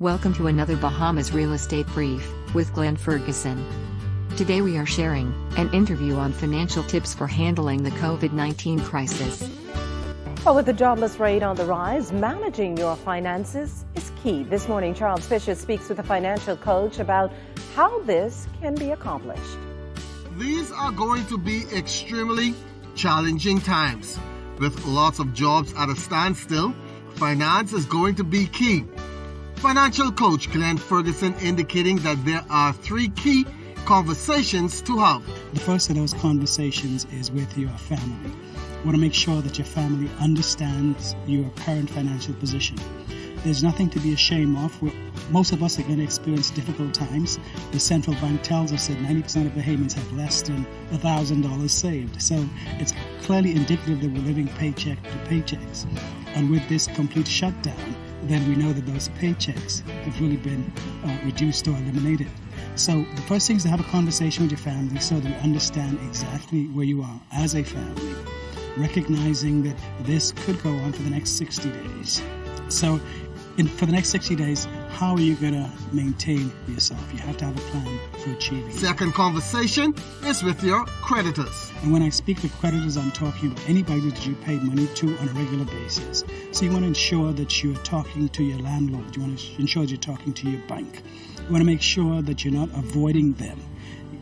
Welcome to another Bahamas Real Estate Brief with Glenn Ferguson. Today we are sharing an interview on financial tips for handling the COVID-19 crisis. Well, with the jobless rate on the rise, managing your finances is key. This morning, Charles Fisher speaks with a financial coach about how this can be accomplished. These are going to be extremely challenging times. With lots of jobs at a standstill, finance is going to be key. Financial coach Glenn Ferguson indicating that there are three key conversations to have. The first of those conversations is with your family. You want to make sure that your family understands your current financial position. There's nothing to be ashamed of. Most of us are going to experience difficult times. The central bank tells us that 90% of Bahamians have less than $1,000 saved. So it's clearly indicative that we're living paycheck to paychecks. And with this complete shutdown, then we know that those paychecks have really been reduced or eliminated. So the first thing is to have a conversation with your family so that you understand exactly where you are as a family, recognizing that this could go on for the next 60 days. So for the next 60 days, how are you going to maintain yourself? You have to have a plan for achieving. Second conversation is with your creditors. And when I speak with creditors, I'm talking about anybody that you pay money to on a regular basis. So you want to ensure that you're talking to your landlord. You want to ensure that you're talking to your bank. You want to make sure that you're not avoiding them.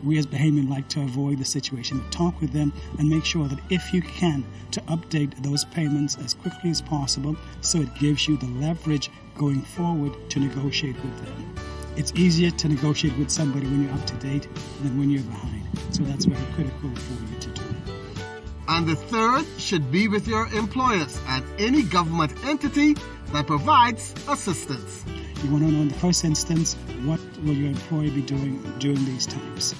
We as Bahamians like to avoid the situation, but talk with them and make sure that if you can, to update those payments as quickly as possible so it gives you the leverage going forward to negotiate with them. It's easier to negotiate with somebody when you're up to date than when you're behind. So that's very critical for you to do. And the third should be with your employers and any government entity that provides assistance. You want to know in the first instance, what will your employer be doing during these times?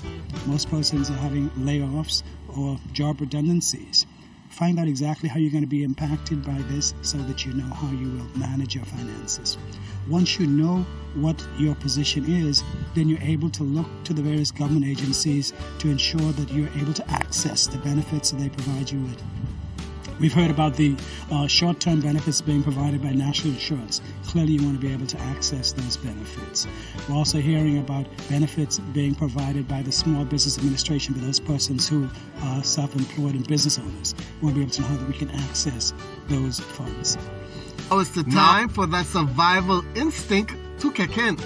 Most persons are having layoffs or job redundancies. Find out exactly how you're going to be impacted by this so that you know how you will manage your finances. Once you know what your position is, then you're able to look to the various government agencies to ensure that you're able to access the benefits that they provide you with. We've heard about the short-term benefits being provided by national insurance. Clearly, you want to be able to access those benefits. We're also hearing about benefits being provided by the Small Business Administration for those persons who are self-employed and business owners. We want to be able to know how that we can access those funds. Now it's the time for that survival instinct to kick in.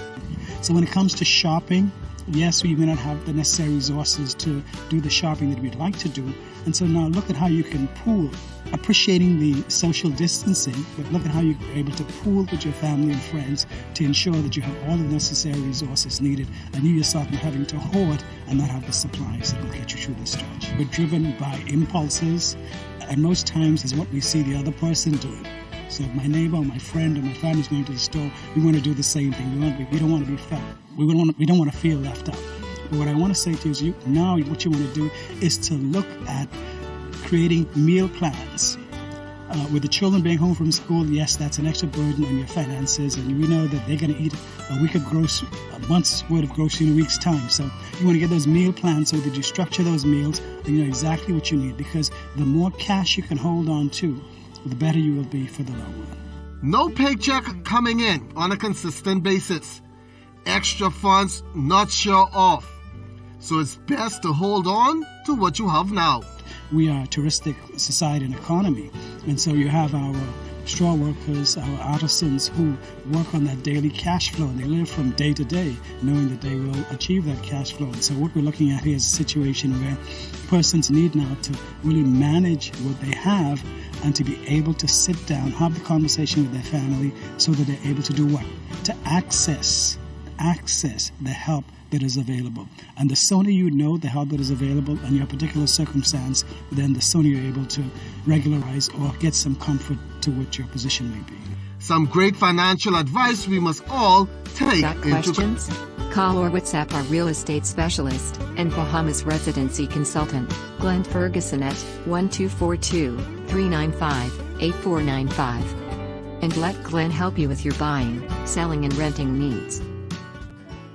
So when it comes to shopping, yes, we may not have the necessary resources to do the shopping that we'd like to do. And so now look at how you can pool, appreciating the social distancing, but look at how you're able to pool with your family and friends to ensure that you have all the necessary resources needed and you yourself not having to hoard and not have the supplies that will get you through this stretch. We're driven by impulses, and most times is what we see the other person doing. So if my neighbor or my friend or my family is going to the store, we want to do the same thing. We don't want to be felt. We don't want to feel left out. But what I want to say to you is now what you want to do is to look at creating meal plans. With the children being home from school, yes, that's an extra burden on your finances, and we know that they're going to eat a month's worth of grocery in a week's time. So you want to get those meal plans so that you structure those meals and you know exactly what you need, because the more cash you can hold on to, the better you will be for the long run. No paycheck coming in on a consistent basis. Extra funds not sure of. So it's best to hold on to what you have now. We are a touristic society and economy, and so you have our straw workers, our artisans who work on that daily cash flow, and they live from day to day knowing that they will achieve that cash flow. And so what we're looking at here is a situation where persons need now to really manage what they have and to be able to sit down, have the conversation with their family so that they're able to do what? To access the help that is available. And the sooner you know the help that is available in your particular circumstance, then the sooner you're able to regularize or get some comfort to what your position may be. Some great financial advice we must all take Got questions? Call or WhatsApp our real estate specialist and Bahamas Residency Consultant, Glenn Ferguson at 1242-395-8495. And let Glenn help you with your buying, selling and renting needs.